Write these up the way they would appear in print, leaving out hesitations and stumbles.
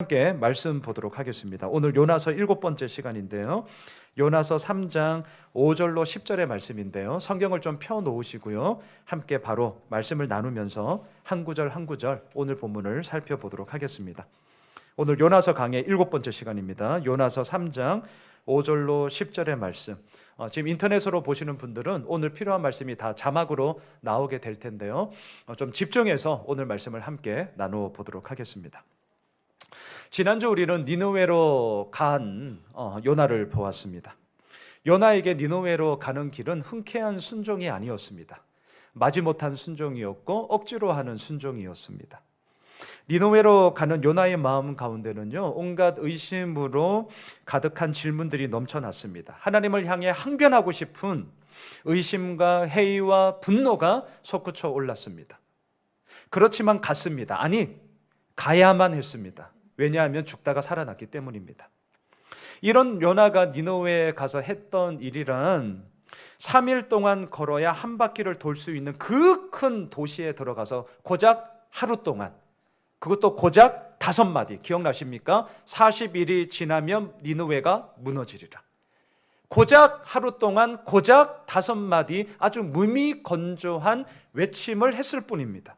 함께 말씀 보도록 하겠습니다. 오늘 요나서 7번째 시간인데요. 요나서 3장 5절로 10절의 말씀인데요. 성경을 좀 펴 놓으시고요. 함께 바로 말씀을 나누면서 한 구절 한 구절 오늘 본문을 살펴보도록 하겠습니다. 오늘 요나서 강의 7번째 시간입니다. 요나서 3장 5절로 10절의 말씀. 지금 인터넷으로 보시는 분들은 오늘 필요한 말씀이 다 자막으로 나오게 될 텐데요. 좀 집중해서 오늘 말씀을 함께 나누어 보도록 하겠습니다. 지난주 우리는 니느웨로 간 요나를 보았습니다. 요나에게 니느웨로 가는 길은 흔쾌한 순종이 아니었습니다. 마지못한 순종이었고 억지로 하는 순종이었습니다. 니느웨로 가는 요나의 마음 가운데는요, 온갖 의심으로 가득한 질문들이 넘쳐났습니다. 하나님을 향해 항변하고 싶은 의심과 회의와 분노가 솟구쳐 올랐습니다. 그렇지만 갔습니다. 아니, 가야만 했습니다. 왜냐하면 죽다가 살아났기 때문입니다. 이런 요나가 니느웨에 가서 했던 일이란 3일 동안 걸어야 한 바퀴를 돌 수 있는 그 큰 도시에 들어가서 고작 하루 동안, 그것도 고작 5마디, 기억나십니까? 40일이 지나면 니느웨가 무너지리라. 고작 하루 동안 고작 5마디 아주 무미건조한 외침을 했을 뿐입니다.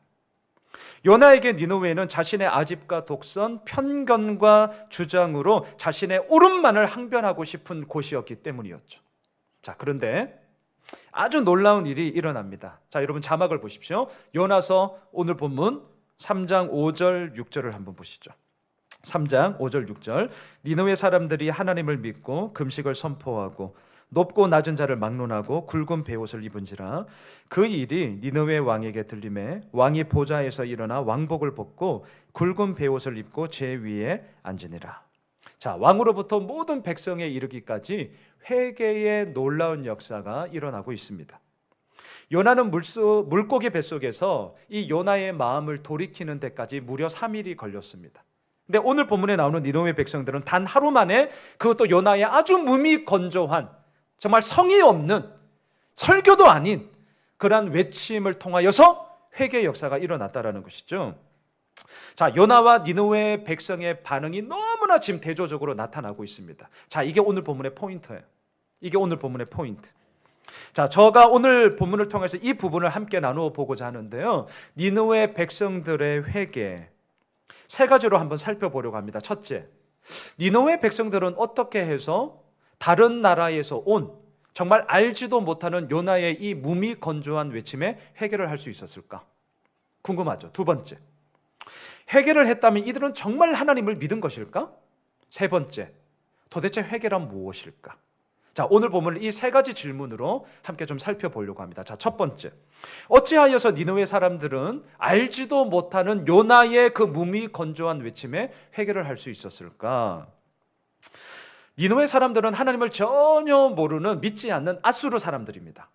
요나에게 니느웨는 자신의 아집과 독선, 편견과 주장으로 자신의 옳음만을 항변하고 싶은 곳이었기 때문이었죠. 자, 그런데 아주 놀라운 일이 일어납니다. 자, 여러분 자막을 보십시오. 요나서 오늘 본문 3장 5절 6절을 한번 보시죠. 3장 5절 6절. 니느웨 사람들이 하나님을 믿고 금식을 선포하고 높고 낮은 자를 막론하고 굵은 베옷을 입은지라. 그 일이 니느웨 왕에게 들림에 왕이 보좌에서 일어나 왕복을 벗고 굵은 베옷을 입고 제 위에 앉으니라. 자, 왕으로부터 모든 백성에 이르기까지 회개의 놀라운 역사가 일어나고 있습니다. 요나는 물고기 뱃속에서 이 요나의 마음을 돌이키는 데까지 무려 3일이 걸렸습니다. 근데 오늘 본문에 나오는 니느웨 백성들은 단 하루 만에, 그것도 요나의 아주 무미건조한, 정말 성의 없는, 설교도 아닌 그러한 외침을 통하여서 회개의 역사가 일어났다라는 것이죠. 자, 요나와 니느웨 백성의 반응이 너무나 지금 대조적으로 나타나고 있습니다. 자, 이게 오늘 본문의 포인트예요. 이게 오늘 본문의 포인트. 자, 제가 오늘 본문을 통해서 이 부분을 함께 나누어 보고자 하는데요. 니느웨 백성들의 회개, 3가지로 한번 살펴보려고 합니다. 첫째, 니느웨 백성들은 어떻게 해서 다른 나라에서 온 정말 알지도 못하는 요나의 이 무미건조한 외침에 회개를 할 수 있었을까? 궁금하죠. 2번째, 회개를 했다면 이들은 정말 하나님을 믿은 것일까? 3번째, 도대체 회개란 무엇일까? 자, 오늘 보면 이 3가지 질문으로 함께 좀 살펴보려고 합니다. 자, 첫 번째, 어찌하여서 니느웨 사람들은 알지도 못하는 요나의 그 무미건조한 외침에 회개를 할 수 있었을까? 니느웨 사람들은 하나님을 전혀 모르는, 믿지 않는 아수르 사람들입니다.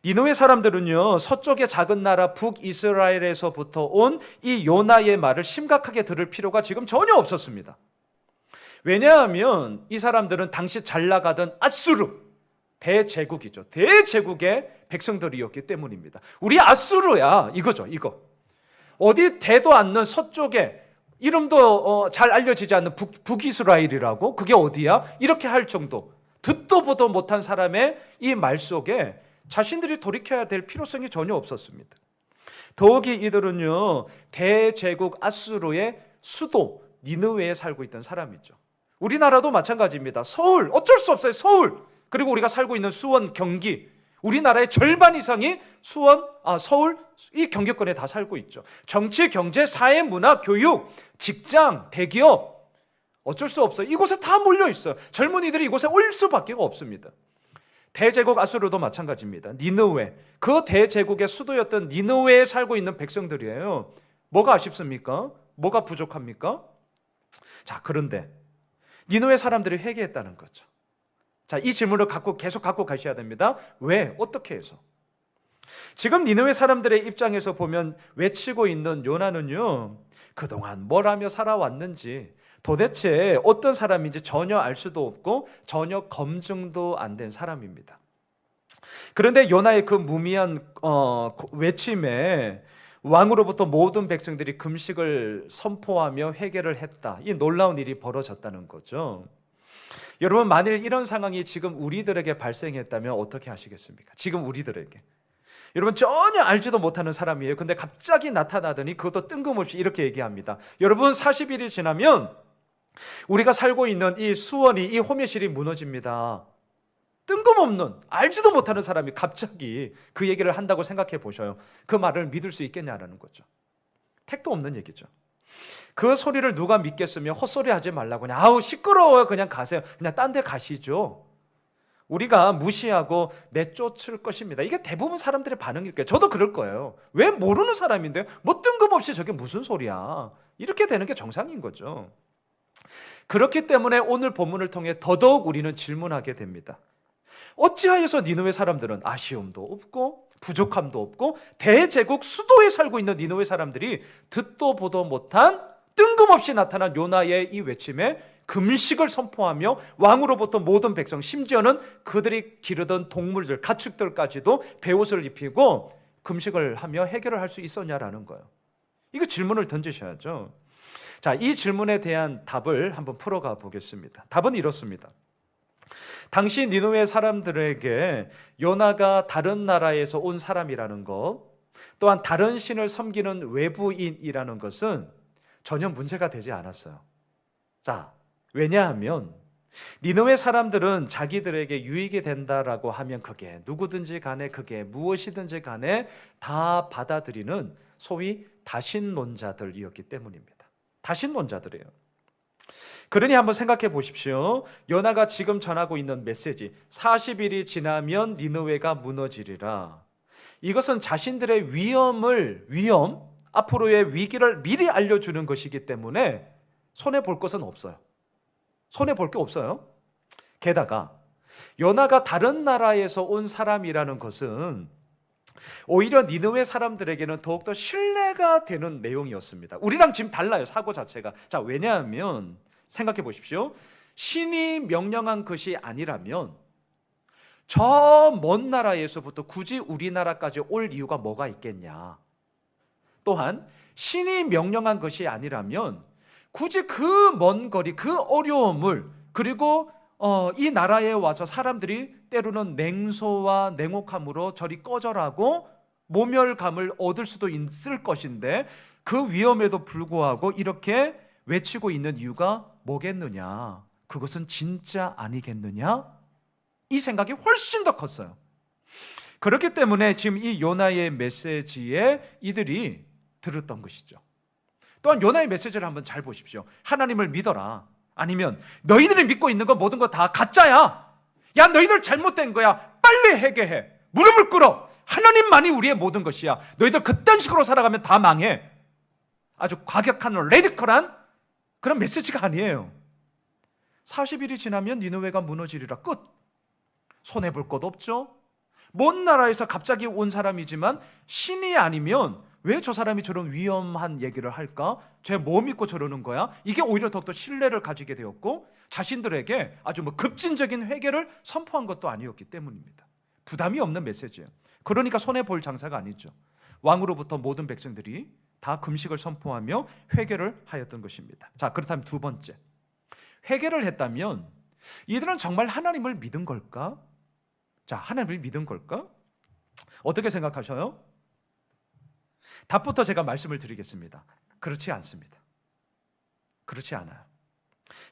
니느웨 사람들은요, 서쪽의 작은 나라 북이스라엘에서부터 온 이 요나의 말을 심각하게 들을 필요가 지금 전혀 없었습니다. 왜냐하면 이 사람들은 당시 잘 나가던 아수르, 대제국이죠. 대제국의 백성들이었기 때문입니다. 우리 아수르야, 이거죠, 이거. 어디 대도 않는 서쪽에, 이름도 잘 알려지지 않는 북이스라엘이라고? 그게 어디야? 이렇게 할 정도, 듣도 보도 못한 사람의 이 말 속에 자신들이 돌이켜야 될 필요성이 전혀 없었습니다. 더욱이 이들은요, 대제국 아수르의 수도 니느웨에 살고 있던 사람이죠. 우리나라도 마찬가지입니다. 서울, 어쩔 수 없어요. 서울. 그리고 우리가 살고 있는 수원, 경기, 우리나라의 절반 이상이 서울, 이 경기권에 다 살고 있죠. 정치, 경제, 사회, 문화, 교육, 직장, 대기업, 어쩔 수 없어요. 이곳에 다 몰려 있어요. 젊은이들이 이곳에 올 수밖에 없습니다. 대제국 아수르도 마찬가지입니다. 니느웨, 그 대제국의 수도였던 니느웨에 살고 있는 백성들이에요. 뭐가 아쉽습니까? 뭐가 부족합니까? 자, 그런데 니느웨 사람들이 회개했다는 거죠. 자, 이 질문을 계속 갖고 가셔야 됩니다. 왜? 어떻게 해서? 지금 니느웨 사람들의 입장에서 보면 외치고 있는 요나는요, 그동안 뭘 하며 살아왔는지, 도대체 어떤 사람인지 전혀 알 수도 없고 전혀 검증도 안 된 사람입니다. 그런데 요나의 그 무미한 외침에 왕으로부터 모든 백성들이 금식을 선포하며 회개를 했다. 이 놀라운 일이 벌어졌다는 거죠. 여러분, 만일 이런 상황이 지금 우리들에게 발생했다면 어떻게 하시겠습니까? 지금 우리들에게. 여러분, 전혀 알지도 못하는 사람이에요. 근데 갑자기 나타나더니 그것도 뜬금없이 이렇게 얘기합니다. 여러분, 40일이 지나면 우리가 살고 있는 이 수원이, 이 호미실이 무너집니다. 뜬금없는, 알지도 못하는 사람이 갑자기 그 얘기를 한다고 생각해 보셔요. 그 말을 믿을 수 있겠냐라는 거죠. 택도 없는 얘기죠. 그 소리를 누가 믿겠으며 헛소리 하지 말라고 그냥 아우 시끄러워요 그냥 가세요. 그냥 딴 데 가시죠. 우리가 무시하고 내쫓을 것입니다. 이게 대부분 사람들의 반응일 거예요. 저도 그럴 거예요. 왜 모르는 사람인데 뭐 뜬금없이 저게 무슨 소리야. 이렇게 되는 게 정상인 거죠. 그렇기 때문에 오늘 본문을 통해 더더욱 우리는 질문하게 됩니다. 어찌하여서 니느웨 사람들은 아쉬움도 없고 부족함도 없고 대제국 수도에 살고 있는 니느웨 사람들이 듣도 보도 못한 뜬금없이 나타난 요나의 이 외침에 금식을 선포하며 왕으로부터 모든 백성, 심지어는 그들이 기르던 동물들, 가축들까지도 베옷을 입히고 금식을 하며 해결을 할 수 있었냐라는 거예요. 이거 질문을 던지셔야죠. 자, 이 질문에 대한 답을 한번 풀어가 보겠습니다. 답은 이렇습니다. 당시 니느웨 사람들에게 요나가 다른 나라에서 온 사람이라는 것, 또한 다른 신을 섬기는 외부인이라는 것은 전혀 문제가 되지 않았어요. 자, 왜냐하면 니느웨 사람들은 자기들에게 유익이 된다라고 하면 그게 누구든지 간에 그게 무엇이든지 간에 다 받아들이는 소위 다신론자들이었기 때문입니다. 다신론자들이에요. 그러니 한번 생각해 보십시오. 요나가 지금 전하고 있는 메시지 40일이 지나면 니느웨가 무너지리라. 이것은 자신들의 위험, 앞으로의 위기를 미리 알려주는 것이기 때문에 손해볼 것은 없어요. 손해볼 게 없어요. 게다가 요나가 다른 나라에서 온 사람이라는 것은 오히려 니느웨 사람들에게는 더욱더 신뢰가 되는 내용이었습니다. 우리랑 지금 달라요, 사고 자체가. 자, 왜냐하면 생각해 보십시오. 신이 명령한 것이 아니라면 저 먼 나라에서부터 굳이 우리나라까지 올 이유가 뭐가 있겠냐. 또한 신이 명령한 것이 아니라면 굳이 그 먼 거리, 그 어려움을 그리고 이 나라에 와서 사람들이 때로는 냉소와 냉혹함으로 저리 꺼져라고 모멸감을 얻을 수도 있을 것인데 그 위험에도 불구하고 이렇게 외치고 있는 이유가 뭐겠느냐? 그것은 진짜 아니겠느냐? 이 생각이 훨씬 더 컸어요. 그렇기 때문에 지금 이 요나의 메시지에 이들이 들었던 것이죠. 또한 요나의 메시지를 한번 잘 보십시오. 하나님을 믿어라. 아니면 너희들이 믿고 있는 거 모든 거 다 가짜야. 야, 너희들 잘못된 거야. 빨리 회개해. 무릎을 꿇어. 하나님만이 우리의 모든 것이야. 너희들 그딴 식으로 살아가면 다 망해. 아주 과격한 레디컬한 그런 메시지가 아니에요. 40일이 지나면 니느웨가 무너지리라. 끝. 손해볼 것 없죠. 먼 나라에서 갑자기 온 사람이지만 신이 아니면 왜 저 사람이 저런 위험한 얘기를 할까? 쟤 뭐 믿고 저러는 거야? 이게 오히려 더욱더 신뢰를 가지게 되었고 자신들에게 아주 급진적인 회개를 선포한 것도 아니었기 때문입니다. 부담이 없는 메시지예요. 그러니까 손해볼 장사가 아니죠. 왕으로부터 모든 백성들이 다 금식을 선포하며 회개를 하였던 것입니다. 자, 그렇다면 두 번째, 회개를 했다면 이들은 정말 하나님을 믿은 걸까? 자, 하나님을 믿은 걸까? 어떻게 생각하셔요? 답부터 제가 말씀을 드리겠습니다. 그렇지 않습니다. 그렇지 않아요.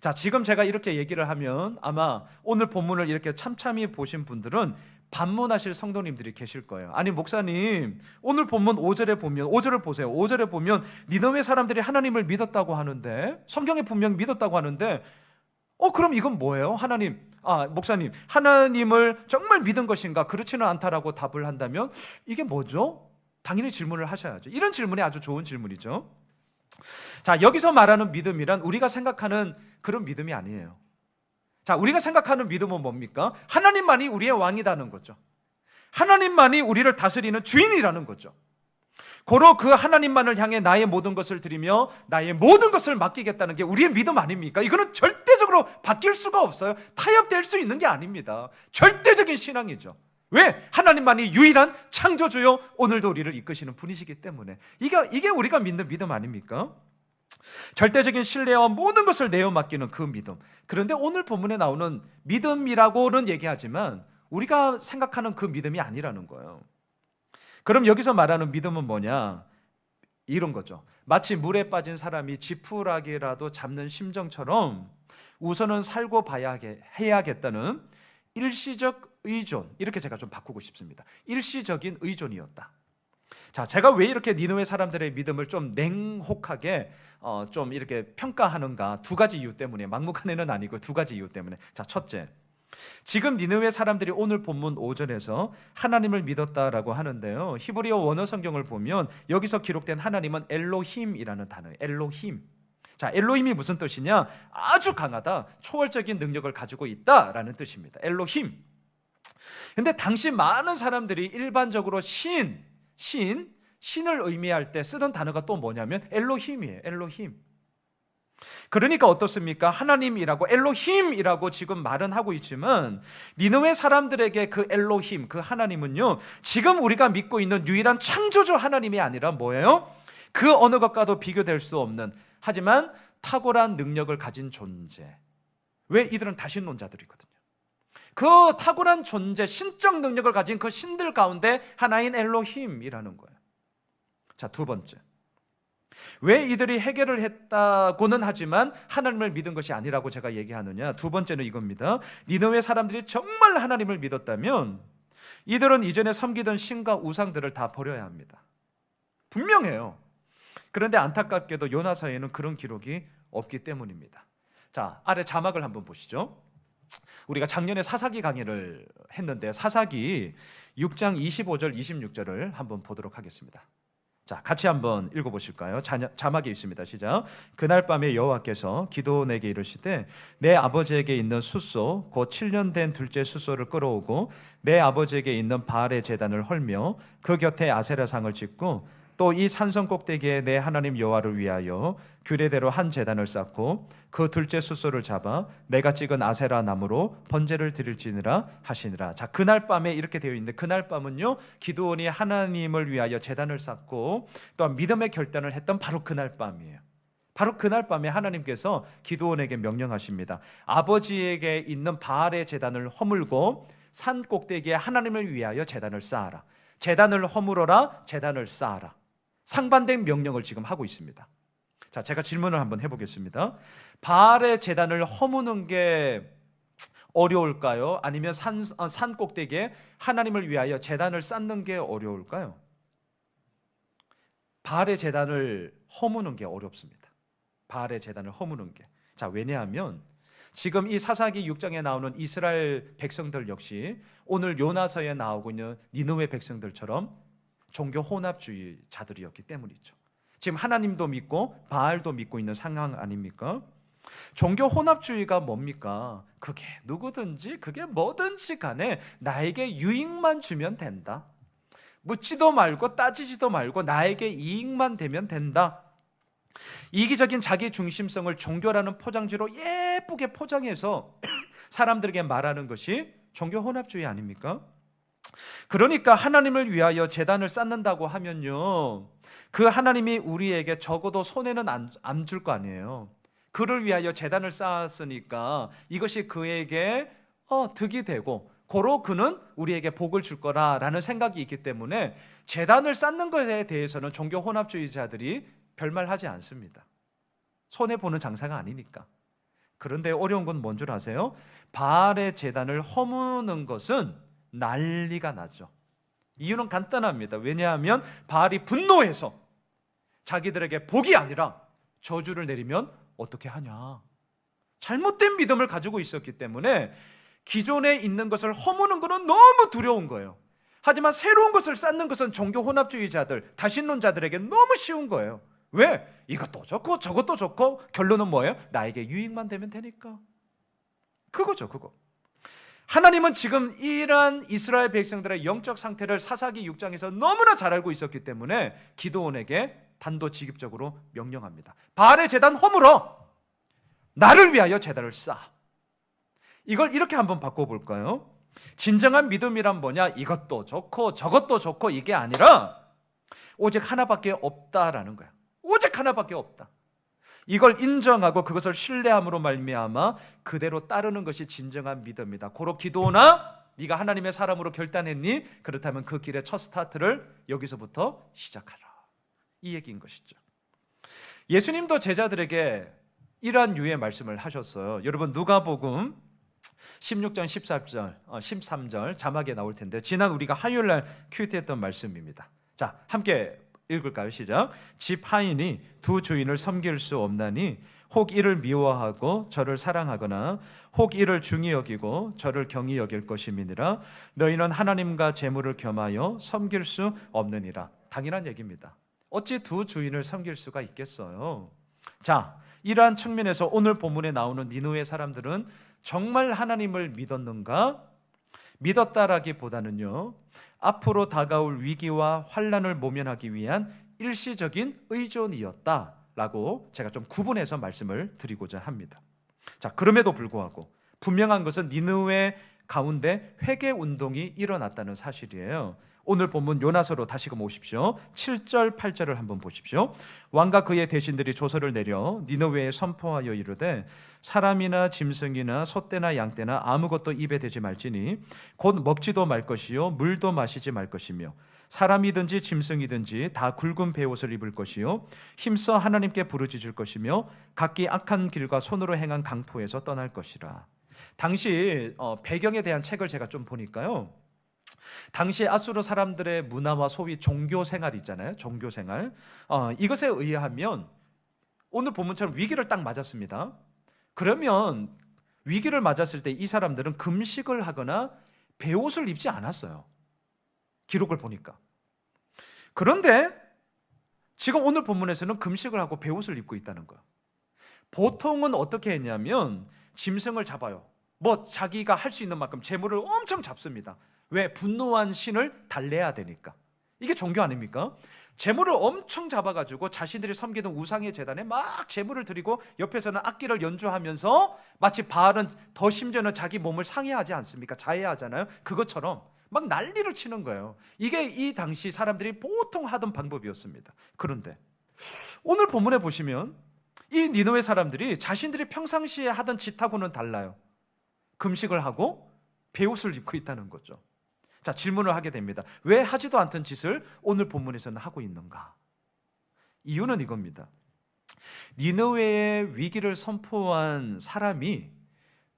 자, 지금 제가 이렇게 얘기를 하면 아마 오늘 본문을 이렇게 참참히 보신 분들은 반문하실 성도님들이 계실 거예요. 아니, 목사님, 오늘 본문 5절에 보면, 5절을 보세요. 5절에 보면 니느웨 사람들이 하나님을 믿었다고 하는데, 성경에 분명 믿었다고 하는데, 그럼 이건 뭐예요? 목사님, 하나님을 정말 믿은 것인가? 그렇지는 않다라고 답을 한다면 이게 뭐죠? 당연히 질문을 하셔야죠. 이런 질문이 아주 좋은 질문이죠. 자, 여기서 말하는 믿음이란 우리가 생각하는 그런 믿음이 아니에요. 자, 우리가 생각하는 믿음은 뭡니까? 하나님만이 우리의 왕이라는 거죠. 하나님만이 우리를 다스리는 주인이라는 거죠. 고로 그 하나님만을 향해 나의 모든 것을 드리며 나의 모든 것을 맡기겠다는 게 우리의 믿음 아닙니까? 이거는 절대적으로 바뀔 수가 없어요. 타협될 수 있는 게 아닙니다. 절대적인 신앙이죠. 왜? 하나님만이 유일한 창조주요 오늘도 우리를 이끄시는 분이시기 때문에. 이게 우리가 믿는 믿음 아닙니까? 절대적인 신뢰와 모든 것을 내어 맡기는 그 믿음. 그런데 오늘 본문에 나오는 믿음이라고는 얘기하지만 우리가 생각하는 그 믿음이 아니라는 거예요. 그럼 여기서 말하는 믿음은 뭐냐? 이런 거죠. 마치 물에 빠진 사람이 지푸라기라도 잡는 심정처럼 우선은 살고 해야겠다는 일시적 의존, 이렇게 제가 좀 바꾸고 싶습니다. 일시적인 의존이었다. 자, 제가 왜 이렇게 니느웨 사람들의 믿음을 좀 냉혹하게 좀 이렇게 평가하는가? 두 가지 이유 때문에, 막무가내는 아니고 두 가지 이유 때문에. 자, 첫째, 지금 니느웨 사람들이 오늘 본문 5절에서 하나님을 믿었다라고 하는데요, 히브리어 원어 성경을 보면 여기서 기록된 하나님은 엘로힘이라는 단어예요. 엘로힘. 자, 엘로힘이 무슨 뜻이냐? 아주 강하다, 초월적인 능력을 가지고 있다라는 뜻입니다. 엘로힘. 근데 당시 많은 사람들이 일반적으로 신을 의미할 때 쓰던 단어가 또 뭐냐면 엘로힘이에요. 엘로힘. 그러니까 어떻습니까? 하나님이라고, 엘로힘이라고 지금 말은 하고 있지만 니느웨 사람들에게 그 엘로힘, 그 하나님은요, 지금 우리가 믿고 있는 유일한 창조주 하나님이 아니라 뭐예요? 그 어느 것과도 비교될 수 없는, 하지만 탁월한 능력을 가진 존재. 왜? 이들은 다신론자들이거든요. 그 탁월한 존재, 신적 능력을 가진 그 신들 가운데 하나인 엘로힘이라는 거예요. 자, 두 번째, 왜 이들이 해결을 했다고는 하지만 하나님을 믿은 것이 아니라고 제가 얘기하느냐? 두 번째는 이겁니다. 니느웨 사람들이 정말 하나님을 믿었다면 이들은 이전에 섬기던 신과 우상들을 다 버려야 합니다. 분명해요. 그런데 안타깝게도 요나서에는 그런 기록이 없기 때문입니다. 자, 아래 자막을 한번 보시죠. 우리가 작년에 사사기 강의를 했는데 사사기 6장 25절 26절을 한번 보도록 하겠습니다. 자, 같이 한번 읽어보실까요? 자막에 있습니다. 시작. 그날 밤에 여호와께서 기드온에게 이르시되 내 아버지에게 있는 숫소 곧 7년 된 둘째 숫소를 끌어오고 내 아버지에게 있는 바알의 제단을 헐며 그 곁에 아세라상을 짓고 또 이 산성 꼭대기에 내 하나님 여호와를 위하여 규례대로 한 제단을 쌓고 그 둘째 숫소를 잡아 내가 찍은 아세라 나무로 번제를 드릴지니라 하시니라. 자, 그날 밤에 이렇게 되어 있는데 그날 밤은요, 기드온이 하나님을 위하여 제단을 쌓고 또한 믿음의 결단을 했던 바로 그날 밤이에요. 바로 그날 밤에 하나님께서 기드온에게 명령하십니다. 아버지에게 있는 바알의 제단을 허물고 산 꼭대기에 하나님을 위하여 제단을 쌓아라. 제단을 허물어라, 제단을 쌓아라. 상반된 명령을 지금 하고 있습니다. 자, 제가 질문을 한번 해보겠습니다. 바알의 제단을 허무는 게 어려울까요? 아니면 산 꼭대기에 하나님을 위하여 제단을 쌓는 게 어려울까요? 바알의 제단을 허무는 게 어렵습니다. 바알의 제단을 허무는 게. 자, 왜냐하면 지금 이 사사기 6장에 나오는 이스라엘 백성들 역시 오늘 요나서에 나오고 있는 니느웨 백성들처럼 종교 혼합주의자들이었기 때문이죠. 지금 하나님도 믿고 바알도 믿고 있는 상황 아닙니까? 종교 혼합주의가 뭡니까? 그게 누구든지 그게 뭐든지 간에 나에게 유익만 주면 된다. 묻지도 말고 따지지도 말고 나에게 이익만 되면 된다. 이기적인 자기 중심성을 종교라는 포장지로 예쁘게 포장해서 사람들에게 말하는 것이 종교 혼합주의 아닙니까? 그러니까 하나님을 위하여 제단을 쌓는다고 하면요, 그 하나님이 우리에게 적어도 손해는 안 줄 거 아니에요. 그를 위하여 제단을 쌓았으니까 이것이 그에게 득이 되고 고로 그는 우리에게 복을 줄 거라라는 생각이 있기 때문에 제단을 쌓는 것에 대해서는 종교 혼합주의자들이 별말하지 않습니다. 손해보는 장사가 아니니까. 그런데 어려운 건 뭔 줄 아세요? 바알의 제단을 허무는 것은 난리가 나죠. 이유는 간단합니다. 왜냐하면 바알이 분노해서 자기들에게 복이 아니라 저주를 내리면 어떻게 하냐. 잘못된 믿음을 가지고 있었기 때문에 기존에 있는 것을 허무는 것은 너무 두려운 거예요. 하지만 새로운 것을 쌓는 것은 종교 혼합주의자들, 다신론자들에게 너무 쉬운 거예요. 왜? 이것도 좋고 저것도 좋고 결론은 뭐예요? 나에게 유익만 되면 되니까. 그거죠, 그거. 하나님은 지금 이러한 이스라엘 백성들의 영적 상태를 사사기 6장에서 너무나 잘 알고 있었기 때문에 기드온에게 단도직입적으로 명령합니다. 바알의 제단 허물어, 나를 위하여 제단을 쌓아. 이걸 이렇게 한번 바꿔볼까요? 진정한 믿음이란 뭐냐? 이것도 좋고 저것도 좋고 이게 아니라 오직 하나밖에 없다라는 거야. 오직 하나밖에 없다. 이걸 인정하고 그것을 신뢰함으로 말미암아 그대로 따르는 것이 진정한 믿음이다. 고로 기도나 네가 하나님의 사람으로 결단했니? 그렇다면 그 길의 첫 스타트를 여기서부터 시작하라. 이 얘기인 것이죠. 예수님도 제자들에게 이러한 유의 말씀을 하셨어요. 여러분 누가복음 16장 13절 자막에 나올 텐데 지난 우리가 화요일 날 큐티했던 말씀입니다. 자, 함께 읽을까요? 시작. 집 하인이 두 주인을 섬길 수 없나니 혹 이를 미워하고 저를 사랑하거나 혹 이를 중히 여기고 저를 경히 여길 것임이니라. 너희는 하나님과 재물을 겸하여 섬길 수 없느니라. 당연한 얘기입니다. 어찌 두 주인을 섬길 수가 있겠어요? 자, 이러한 측면에서 오늘 본문에 나오는 니느웨 사람들은 정말 하나님을 믿었는가? 믿었다라기보다는요, 앞으로 다가올 위기와 환난을 모면하기 위한 일시적인 의존이었다라고 제가 좀 구분해서 말씀을 드리고자 합니다. 자, 그럼에도 불구하고 분명한 것은 니느웨 가운데 회개 운동이 일어났다는 사실이에요. 오늘 본문 요나서로 다시금 오십시오. 7절 8절을 한번 보십시오. 왕과 그의 대신들이 조서를 내려 니느웨에 선포하여 이르되 사람이나 짐승이나 소떼나 양떼나 아무것도 입에 대지 말지니 곧 먹지도 말 것이요 물도 마시지 말 것이며 사람이든지 짐승이든지 다 굵은 베옷을 입을 것이요 힘써 하나님께 부르짖을 것이며 각기 악한 길과 손으로 행한 강포에서 떠날 것이라. 당시 배경에 대한 책을 제가 좀 보니까요, 당시 아수르 사람들의 문화와 소위 종교 생활 있잖아요. 종교 생활. 이것에 의하면 오늘 본문처럼 위기를 딱 맞았습니다. 그러면 위기를 맞았을 때 이 사람들은 금식을 하거나 베옷을 입지 않았어요. 기록을 보니까. 그런데 지금 오늘 본문에서는 금식을 하고 베옷을 입고 있다는 거예요. 보통은 어떻게 했냐면 짐승을 잡아요. 뭐 자기가 할 수 있는 만큼 재물을 엄청 잡습니다. 왜? 분노한 신을 달래야 되니까. 이게 종교 아닙니까? 재물을 엄청 잡아가지고 자신들이 섬기던 우상의 제단에 막 재물을 드리고 옆에서는 악기를 연주하면서 마치 바알은 더 심지어는 자기 몸을 상해하지 않습니까? 자해하잖아요. 그것처럼 막 난리를 치는 거예요. 이게 이 당시 사람들이 보통 하던 방법이었습니다. 그런데 오늘 본문에 보시면 이 니느웨 사람들이 자신들이 평상시에 하던 짓하고는 달라요. 금식을 하고 베옷을 입고 있다는 거죠. 자, 질문을 하게 됩니다. 왜 하지도 않던 짓을 오늘 본문에서는 하고 있는가? 이유는 이겁니다. 니느웨의 위기를 선포한 사람이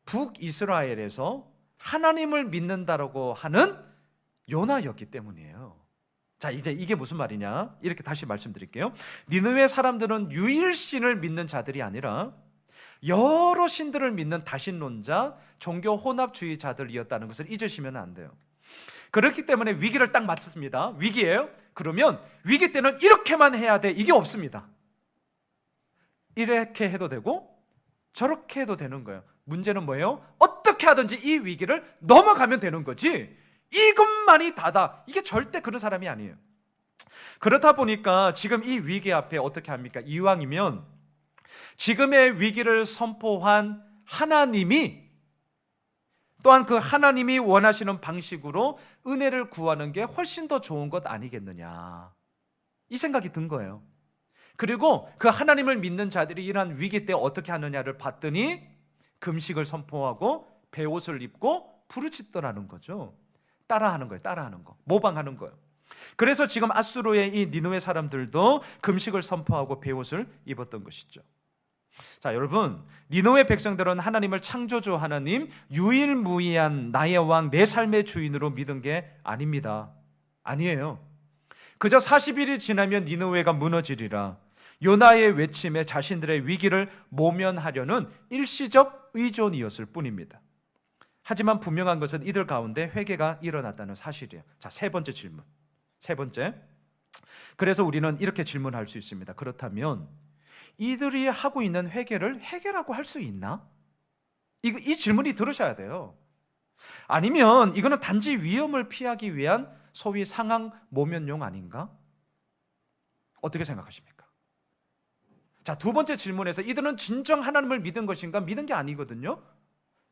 북이스라엘에서 하나님을 믿는다라고 하는 요나였기 때문이에요. 자, 이제 이게 무슨 말이냐? 이렇게 다시 말씀드릴게요. 니느웨 사람들은 유일신을 믿는 자들이 아니라 여러 신들을 믿는 다신론자, 종교 혼합주의자들이었다는 것을 잊으시면 안 돼요. 그렇기 때문에 위기를 딱 맞췄습니다. 위기예요? 그러면 위기 때는 이렇게만 해야 돼. 이게 없습니다. 이렇게 해도 되고 저렇게 해도 되는 거예요. 문제는 뭐예요? 어떻게 하든지 이 위기를 넘어가면 되는 거지 이것만이 다다. 이게 절대 그런 사람이 아니에요. 그렇다 보니까 지금 이 위기 앞에 어떻게 합니까? 이왕이면 지금의 위기를 선포한 하나님이 또한 그 하나님이 원하시는 방식으로 은혜를 구하는 게 훨씬 더 좋은 것 아니겠느냐, 이 생각이 든 거예요. 그리고 그 하나님을 믿는 자들이 이러한 위기 때 어떻게 하느냐를 봤더니 금식을 선포하고 베옷을 입고 부르짖더라는 거죠. 따라하는 거예요. 따라하는 거, 모방하는 거예요. 그래서 지금 아수르의 이 니느웨 사람들도 금식을 선포하고 베옷을 입었던 것이죠. 자, 여러분, 니느웨 백성들은 하나님을 창조주 하나님, 유일무이한 나의 왕, 내 삶의 주인으로 믿은 게 아닙니다. 아니에요. 그저 40일이 지나면 니느웨가 무너지리라 요나의 외침에 자신들의 위기를 모면하려는 일시적 의존이었을 뿐입니다. 하지만 분명한 것은 이들 가운데 회개가 일어났다는 사실이에요. 자, 세 번째 질문. 세 번째. 그래서 우리는 이렇게 질문할 수 있습니다. 그렇다면 이들이 하고 있는 회개를 회개라고 할 수 있나? 이 질문이 들으셔야 돼요. 아니면 이거는 단지 위험을 피하기 위한 소위 상황 모면용 아닌가? 어떻게 생각하십니까? 자, 두 번째 질문에서 이들은 진정 하나님을 믿은 것인가? 믿은 게 아니거든요.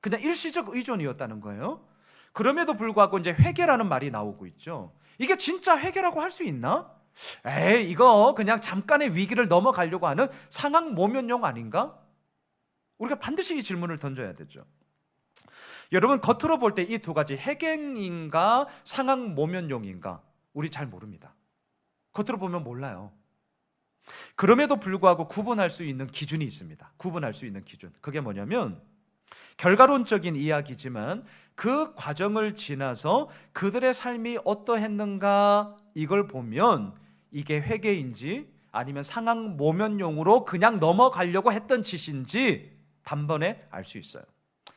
그냥 일시적 의존이었다는 거예요. 그럼에도 불구하고 이제 회개라는 말이 나오고 있죠. 이게 진짜 회개라고 할 수 있나? 에이, 이거 그냥 잠깐의 위기를 넘어가려고 하는 상황 모면용 아닌가? 우리가 반드시 이 질문을 던져야 되죠. 여러분, 겉으로 볼 때 이 두 가지 해갱인가 상황 모면용인가 우리 잘 모릅니다. 겉으로 보면 몰라요. 그럼에도 불구하고 구분할 수 있는 기준이 있습니다. 구분할 수 있는 기준. 그게 뭐냐면 결과론적인 이야기지만 그 과정을 지나서 그들의 삶이 어떠했는가 이걸 보면 이게 회개인지 아니면 상황 모면용으로 그냥 넘어가려고 했던 짓인지 단번에 알 수 있어요.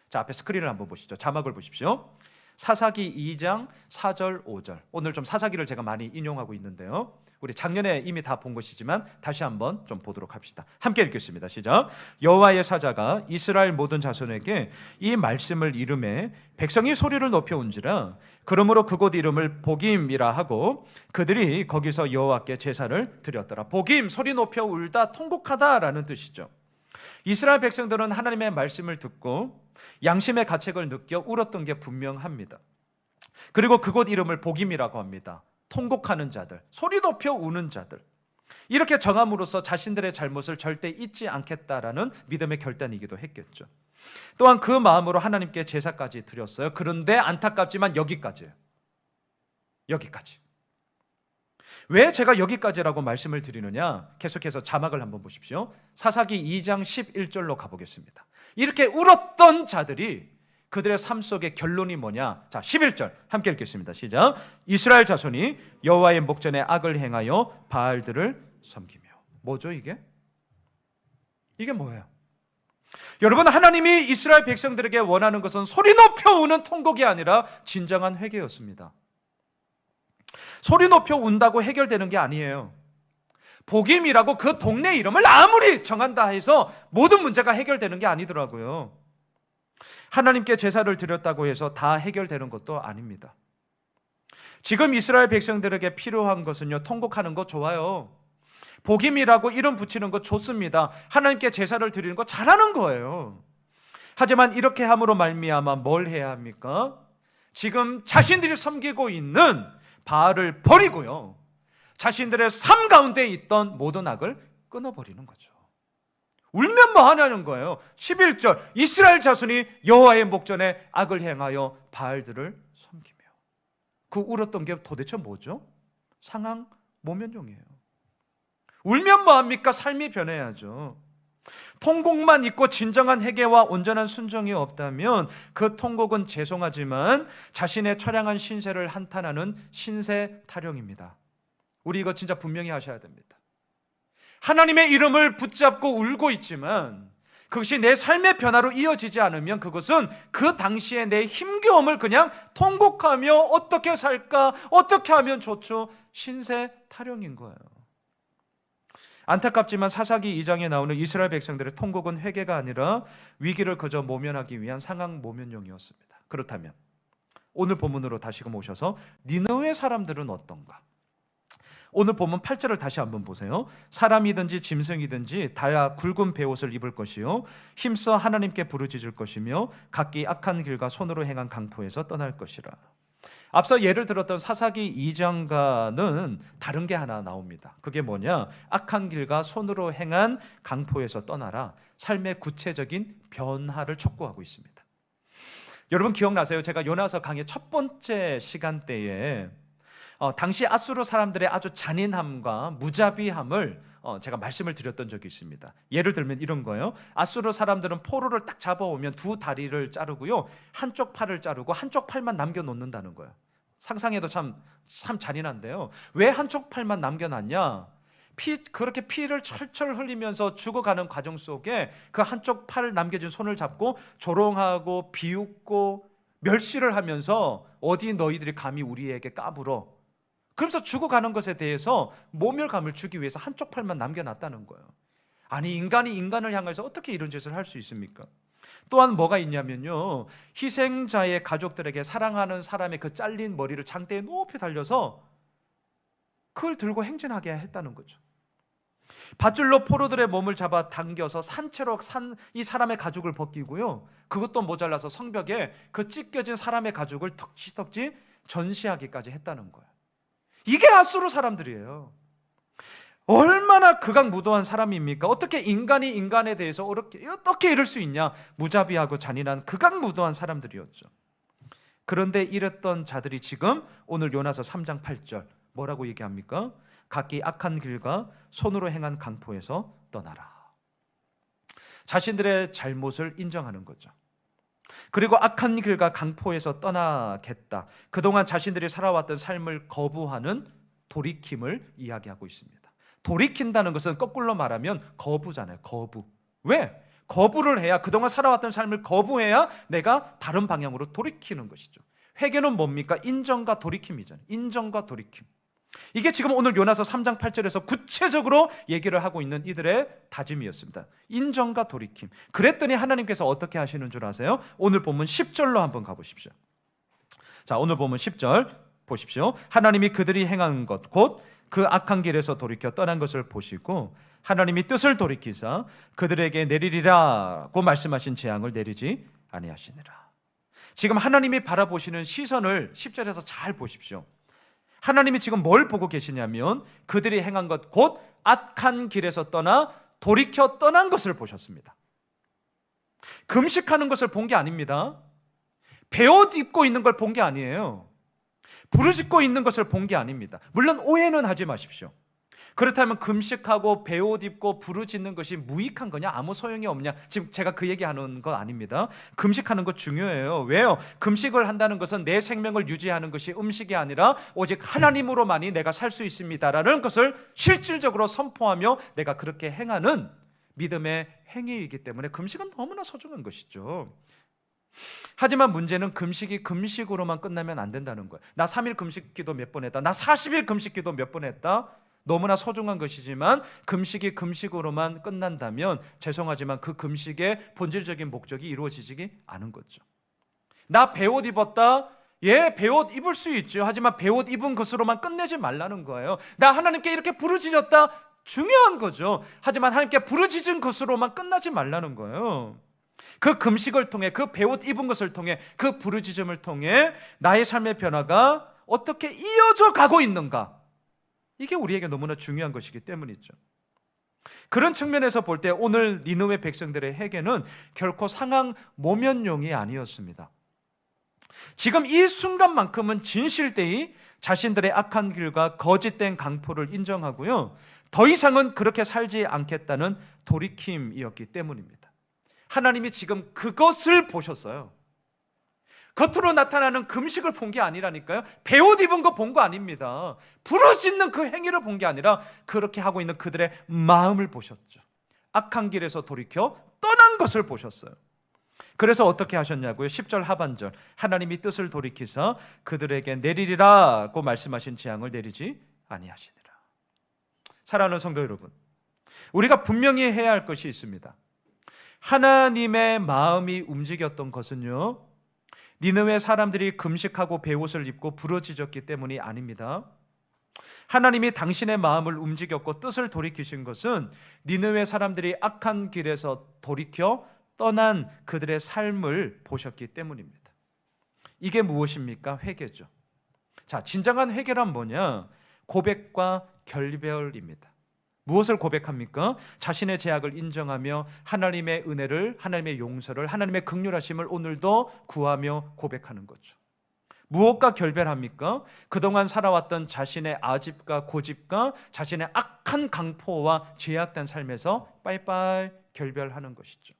자, 앞에 스크린을 한번 보시죠. 자막을 보십시오. 사사기 2장 4절 5절. 오늘 좀 사사기를 제가 많이 인용하고 있는데요. 우리 작년에 이미 다 본 것이지만 다시 한번 좀 보도록 합시다. 함께 읽겠습니다. 시작. 여호와의 사자가 이스라엘 모든 자손에게 이 말씀을 이르매 백성이 소리를 높여 운지라. 그러므로 그곳 이름을 복임이라 하고 그들이 거기서 여호와께 제사를 드렸더라. 복임, 소리 높여 울다, 통곡하다라는 뜻이죠. 이스라엘 백성들은 하나님의 말씀을 듣고 양심의 가책을 느껴 울었던 게 분명합니다. 그리고 그곳 이름을 복임이라고 합니다. 통곡하는 자들, 소리 높여 우는 자들. 이렇게 정함으로써 자신들의 잘못을 절대 잊지 않겠다라는 믿음의 결단이기도 했겠죠. 또한 그 마음으로 하나님께 제사까지 드렸어요. 그런데 안타깝지만 여기까지예요. 여기까지. 왜 제가 여기까지라고 말씀을 드리느냐? 계속해서 자막을 한번 보십시오. 사사기 2장 11절로 가보겠습니다. 이렇게 울었던 자들이 그들의 삶 속의 결론이 뭐냐? 자, 11절 함께 읽겠습니다. 시작. 이스라엘 자손이 여호와의 목전에 악을 행하여 바알들을 섬기며. 뭐죠 이게? 이게 뭐예요? 여러분, 하나님이 이스라엘 백성들에게 원하는 것은 소리 높여 우는 통곡이 아니라 진정한 회개였습니다. 소리 높여 운다고 해결되는 게 아니에요. 복임이라고 그 동네 이름을 아무리 정한다 해서 모든 문제가 해결되는 게 아니더라고요. 하나님께 제사를 드렸다고 해서 다 해결되는 것도 아닙니다. 지금 이스라엘 백성들에게 필요한 것은요, 통곡하는 거 좋아요. 복임이라고 이름 붙이는 거 좋습니다. 하나님께 제사를 드리는 거 잘하는 거예요. 하지만 이렇게 함으로 말미암아 뭘 해야 합니까? 지금 자신들이 섬기고 있는 바알을 버리고요, 자신들의 삶 가운데 있던 모든 악을 끊어버리는 거죠. 울면 뭐 하냐는 거예요. 11절 이스라엘 자손이 여호와의 목전에 악을 행하여 바알들을 섬기며. 그 울었던 게 도대체 뭐죠? 상황 모면용이에요. 울면 뭐 합니까? 삶이 변해야죠. 통곡만 있고 진정한 회개와 온전한 순종이 없다면 그 통곡은 죄송하지만 자신의 처량한 신세를 한탄하는 신세 타령입니다. 우리 이거 진짜 분명히 하셔야 됩니다. 하나님의 이름을 붙잡고 울고 있지만 그것이 내 삶의 변화로 이어지지 않으면 그것은 그 당시에 내 힘겨움을 그냥 통곡하며 어떻게 살까? 어떻게 하면 좋죠? 신세 타령인 거예요. 안타깝지만 사사기 2장에 나오는 이스라엘 백성들의 통곡은 회개가 아니라 위기를 그저 모면하기 위한 상황 모면용이었습니다. 그렇다면 오늘 본문으로 다시금 오셔서 니느웨 사람들은 어떤가? 오늘 본문 8절을 다시 한번 보세요. 사람이든지 짐승이든지 다 굵은 베옷을 입을 것이요 힘써 하나님께 부르짖을 것이며 각기 악한 길과 손으로 행한 강포에서 떠날 것이라. 앞서 예를 들었던 사사기 2장과는 다른 게 하나 나옵니다. 그게 뭐냐? 악한 길과 손으로 행한 강포에서 떠나라. 삶의 구체적인 변화를 촉구하고 있습니다. 여러분 기억나세요? 제가 요나서 강의 첫 번째 시간대에 당시 아수르 사람들의 아주 잔인함과 무자비함을 제가 말씀을 드렸던 적이 있습니다. 예를 들면 이런 거예요. 아수르 사람들은 포로를 딱 잡아오면 두 다리를 자르고요, 한쪽 팔을 자르고 한쪽 팔만 남겨놓는다는 거예요. 상상해도 참 잔인한데요. 왜 한쪽 팔만 남겨놨냐? 그렇게 피를 철철 흘리면서 죽어가는 과정 속에 그 한쪽 팔을 남겨진 손을 잡고 조롱하고 비웃고 멸시를 하면서 어디 너희들이 감히 우리에게 까불어? 그러면서 죽어가는 것에 대해서 모멸감을 주기 위해서 한쪽 팔만 남겨놨다는 거예요. 아니, 인간이 인간을 향해서 어떻게 이런 짓을 할 수 있습니까? 또한 뭐가 있냐면요, 희생자의 가족들에게 사랑하는 사람의 그 잘린 머리를 장대에 높이 달려서 그걸 들고 행진하게 했다는 거죠. 밧줄로 포로들의 몸을 잡아 당겨서 산채로 이 사람의 가죽을 벗기고요. 그것도 모자라서 성벽에 그 찢겨진 사람의 가죽을 덕지덕지 전시하기까지 했다는 거예요. 이게 아수르 사람들이에요. 얼마나 극악무도한 사람입니까? 어떻게 인간이 인간에 대해서 어떻게 이럴 수 있냐? 무자비하고 잔인한 극악무도한 사람들이었죠. 그런데 이랬던 자들이 지금 오늘 요나서 3장 8절 뭐라고 얘기합니까? 각기 악한 길과 손으로 행한 강포에서 떠나라. 자신들의 잘못을 인정하는 거죠. 그리고 악한 길과 강포에서 떠나겠다. 그동안 자신들이 살아왔던 삶을 거부하는 돌이킴을 이야기하고 있습니다. 돌이킨다는 것은 거꾸로 말하면 거부잖아요. 거부. 왜? 거부를 해야, 그동안 살아왔던 삶을 거부해야 내가 다른 방향으로 돌이키는 것이죠. 회개는 뭡니까? 인정과 돌이킴이잖아요. 인정과 돌이킴. 이게 지금 오늘 요나서 3장 8절에서 구체적으로 얘기를 하고 있는 이들의 다짐이었습니다. 인정과 돌이킴. 그랬더니 하나님께서 어떻게 하시는 줄 아세요? 오늘 본문 10절로 한번 가보십시오. 자, 오늘 본문 10절 보십시오. 하나님이 그들이 행한 것 곧 그 악한 길에서 돌이켜 떠난 것을 보시고 하나님이 뜻을 돌이키사 그들에게 내리리라고 말씀하신 재앙을 내리지 아니하시니라. 지금 하나님이 바라보시는 시선을 10절에서 잘 보십시오. 하나님이 지금 뭘 보고 계시냐면 그들이 행한 것 곧 악한 길에서 떠나 돌이켜 떠난 것을 보셨습니다. 금식하는 것을 본 게 아닙니다. 베옷 입고 있는 걸 본 게 아니에요. 부르짖고 있는 것을 본 게 아닙니다. 물론 오해는 하지 마십시오. 그렇다면 금식하고 베옷 입고 부르짖는 것이 무익한 거냐? 아무 소용이 없냐? 지금 제가 그 얘기하는 건 아닙니다. 금식하는 것 중요해요. 왜요? 금식을 한다는 것은 내 생명을 유지하는 것이 음식이 아니라 오직 하나님으로만이 내가 살 수 있습니다라는 것을 실질적으로 선포하며 내가 그렇게 행하는 믿음의 행위이기 때문에 금식은 너무나 소중한 것이죠. 하지만 문제는 금식이 금식으로만 끝나면 안 된다는 거예요. 나 3일 금식 기도 몇 번 했다. 나 40일 금식 기도 몇 번 했다. 너무나 소중한 것이지만 금식이 금식으로만 끝난다면 죄송하지만 그 금식의 본질적인 목적이 이루어지지 않은 거죠. 나 베옷 입었다. 예, 베옷 입을 수 있죠. 하지만 베옷 입은 것으로만 끝내지 말라는 거예요. 나 하나님께 이렇게 부르짖었다. 중요한 거죠. 하지만 하나님께 부르짖은 것으로만 끝나지 말라는 거예요. 그 금식을 통해, 그 베옷 입은 것을 통해, 그 부르짖음을 통해 나의 삶의 변화가 어떻게 이어져 가고 있는가, 이게 우리에게 너무나 중요한 것이기 때문이죠. 그런 측면에서 볼 때 오늘 니느웨 백성들의 회개는 결코 상황 모면용이 아니었습니다. 지금 이 순간만큼은 진실되이 자신들의 악한 길과 거짓된 강포를 인정하고요, 더 이상은 그렇게 살지 않겠다는 돌이킴이었기 때문입니다. 하나님이 지금 그것을 보셨어요. 겉으로 나타나는 금식을 본 게 아니라니까요. 베옷 입은 거 본 거 아닙니다. 부르짖는 그 행위를 본 게 아니라 그렇게 하고 있는 그들의 마음을 보셨죠. 악한 길에서 돌이켜 떠난 것을 보셨어요. 그래서 어떻게 하셨냐고요? 10절 하반절 하나님이 뜻을 돌이키사 그들에게 내리리라고 말씀하신 재앙을 내리지 아니하시니라. 사랑하는 성도 여러분, 우리가 분명히 해야 할 것이 있습니다. 하나님의 마음이 움직였던 것은요, 니느웨 사람들이 금식하고 베옷을 입고 부르짖었기 때문이 아닙니다. 하나님이 당신의 마음을 움직였고 뜻을 돌이키신 것은 니느웨 사람들이 악한 길에서 돌이켜 떠난 그들의 삶을 보셨기 때문입니다. 이게 무엇입니까? 회개죠. 자, 진정한 회개란 뭐냐? 고백과 결별입니다. 무엇을 고백합니까? 자신의 죄악을 인정하며 하나님의 은혜를, 하나님의 용서를, 하나님의 긍휼하심을 오늘도 구하며 고백하는 거죠. 무엇과 결별합니까? 그동안 살아왔던 자신의 아집과 고집과 자신의 악한 강포와 죄악된 삶에서 빠이빠이 결별하는 것이죠.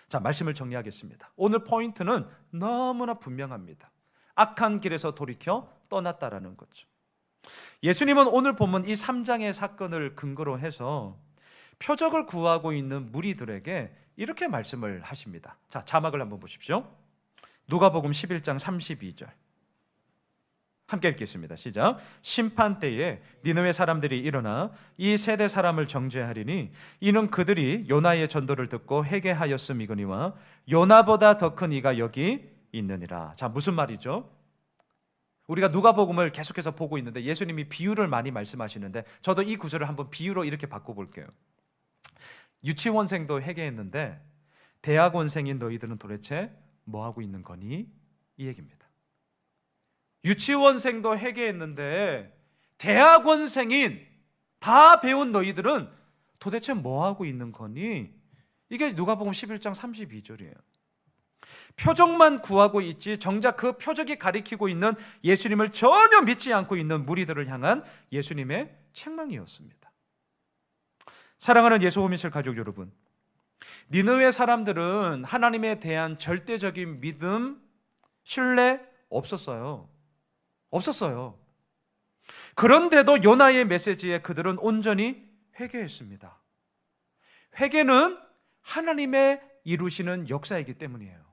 자, 말씀을 정리하겠습니다. 오늘 포인트는 너무나 분명합니다. 악한 길에서 돌이켜 떠났다라는 거죠. 예수님은 오늘 본문 이 3장의 사건을 근거로 해서 표적을 구하고 있는 무리들에게 이렇게 말씀을 하십니다. 자, 자막을 한번 보십시오. 누가복음 11장 32절 함께 읽겠습니다. 시작. 심판 때에 니느웨 사람들이 일어나 이 세대 사람을 정죄하리니 이는 그들이 요나의 전도를 듣고 회개하였음이거니와 요나보다 더 큰 이가 여기 있느니라. 자, 무슨 말이죠? 우리가 누가복음을 계속해서 보고 있는데 예수님이 비유를 많이 말씀하시는데 저도 이 구절을 한번 비유로 이렇게 바꿔볼게요. 유치원생도 회개했는데 대학원생인 너희들은 도대체 뭐하고 있는 거니? 이 얘기입니다. 유치원생도 회개했는데 대학원생인 다 배운 너희들은 도대체 뭐하고 있는 거니? 이게 누가복음 11장 32절이에요. 표적만 구하고 있지 정작 그 표적이 가리키고 있는 예수님을 전혀 믿지 않고 있는 무리들을 향한 예수님의 책망이었습니다. 사랑하는 예수 호민실 가족 여러분, 니느웨 사람들은 하나님에 대한 절대적인 믿음, 신뢰 없었어요. 그런데도 요나의 메시지에 그들은 온전히 회개했습니다. 회개는 하나님의 이루시는 역사이기 때문이에요.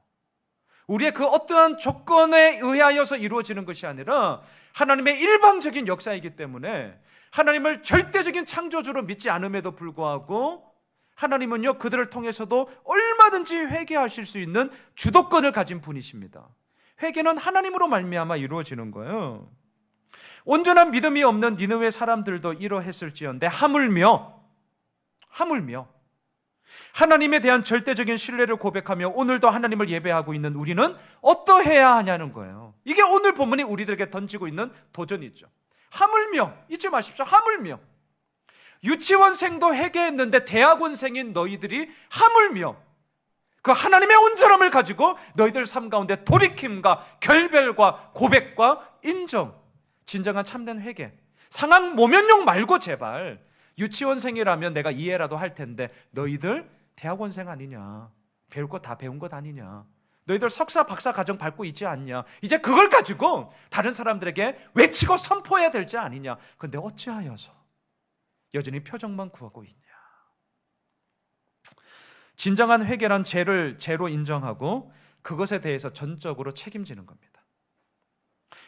우리의 그 어떠한 조건에 의하여서 이루어지는 것이 아니라 하나님의 일방적인 역사이기 때문에 하나님을 절대적인 창조주로 믿지 않음에도 불구하고 하나님은요, 그들을 통해서도 얼마든지 회개하실 수 있는 주도권을 가진 분이십니다. 회개는 하나님으로 말미암아 이루어지는 거예요. 온전한 믿음이 없는 니느웨 사람들도 이러했을지언데 하물며 하나님에 대한 절대적인 신뢰를 고백하며 오늘도 하나님을 예배하고 있는 우리는 어떠해야 하냐는 거예요. 이게 오늘 본문이 우리들에게 던지고 있는 도전이죠. 하물며, 잊지 마십시오. 하물며 유치원생도 회개했는데 대학원생인 너희들이 하물며 그 하나님의 온전함을 가지고 너희들 삶 가운데 돌이킴과 결별과 고백과 인정, 진정한 참된 회개, 상황 모면용 말고 제발 유치원생이라면 내가 이해라도 할 텐데 너희들 대학원생 아니냐, 배울 거 다 배운 것 아니냐, 너희들 석사 박사 과정 밟고 있지 않냐, 이제 그걸 가지고 다른 사람들에게 외치고 선포해야 될지 아니냐. 근데 어찌하여서 여전히 표정만 구하고 있냐. 진정한 회개란 죄를 죄로 인정하고 그것에 대해서 전적으로 책임지는 겁니다.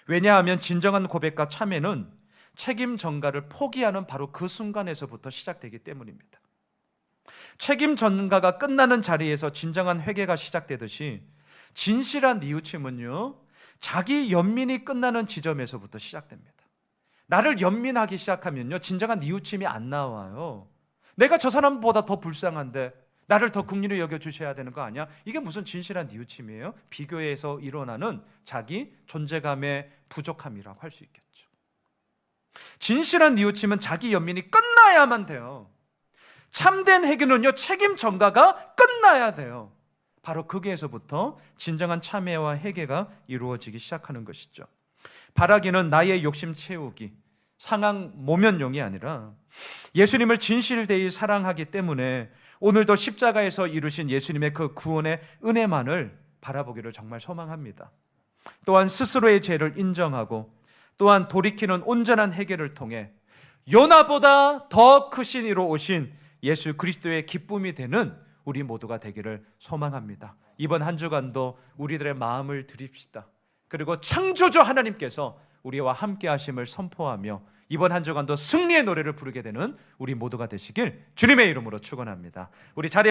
왜냐하면 진정한 고백과 참회는 책임 전가를 포기하는 바로 그 순간에서부터 시작되기 때문입니다. 책임 전가가 끝나는 자리에서 진정한 회개가 시작되듯이 진실한 뉘우침은요, 자기 연민이 끝나는 지점에서부터 시작됩니다. 나를 연민하기 시작하면요, 진정한 뉘우침이 안 나와요. 내가 저 사람보다 더 불쌍한데 나를 더 긍휼히 여겨주셔야 되는 거 아니야? 이게 무슨 진실한 뉘우침이에요? 비교에서 일어나는 자기 존재감의 부족함이라고 할 수 있겠죠. 진실한 뉘우침은 자기 연민이 끝나야만 돼요. 참된 회개는요, 책임 전가가 끝나야 돼요. 바로 거기에서부터 진정한 참회와 회개가 이루어지기 시작하는 것이죠. 바라기는 나의 욕심 채우기, 상황 모면용이 아니라 예수님을 진실되이 사랑하기 때문에 오늘도 십자가에서 이루신 예수님의 그 구원의 은혜만을 바라보기를 정말 소망합니다. 또한 스스로의 죄를 인정하고 또한 돌이키는 온전한 회개를 통해 요나보다 더 크신 이로 오신 예수 그리스도의 기쁨이 되는 우리 모두가 되기를 소망합니다. 이번 한 주간도 우리들의 마음을 드립시다. 그리고 창조주 하나님께서 우리와 함께 하심을 선포하며 이번 한 주간도 승리의 노래를 부르게 되는 우리 모두가 되시길 주님의 이름으로 축원합니다. 우리 자리에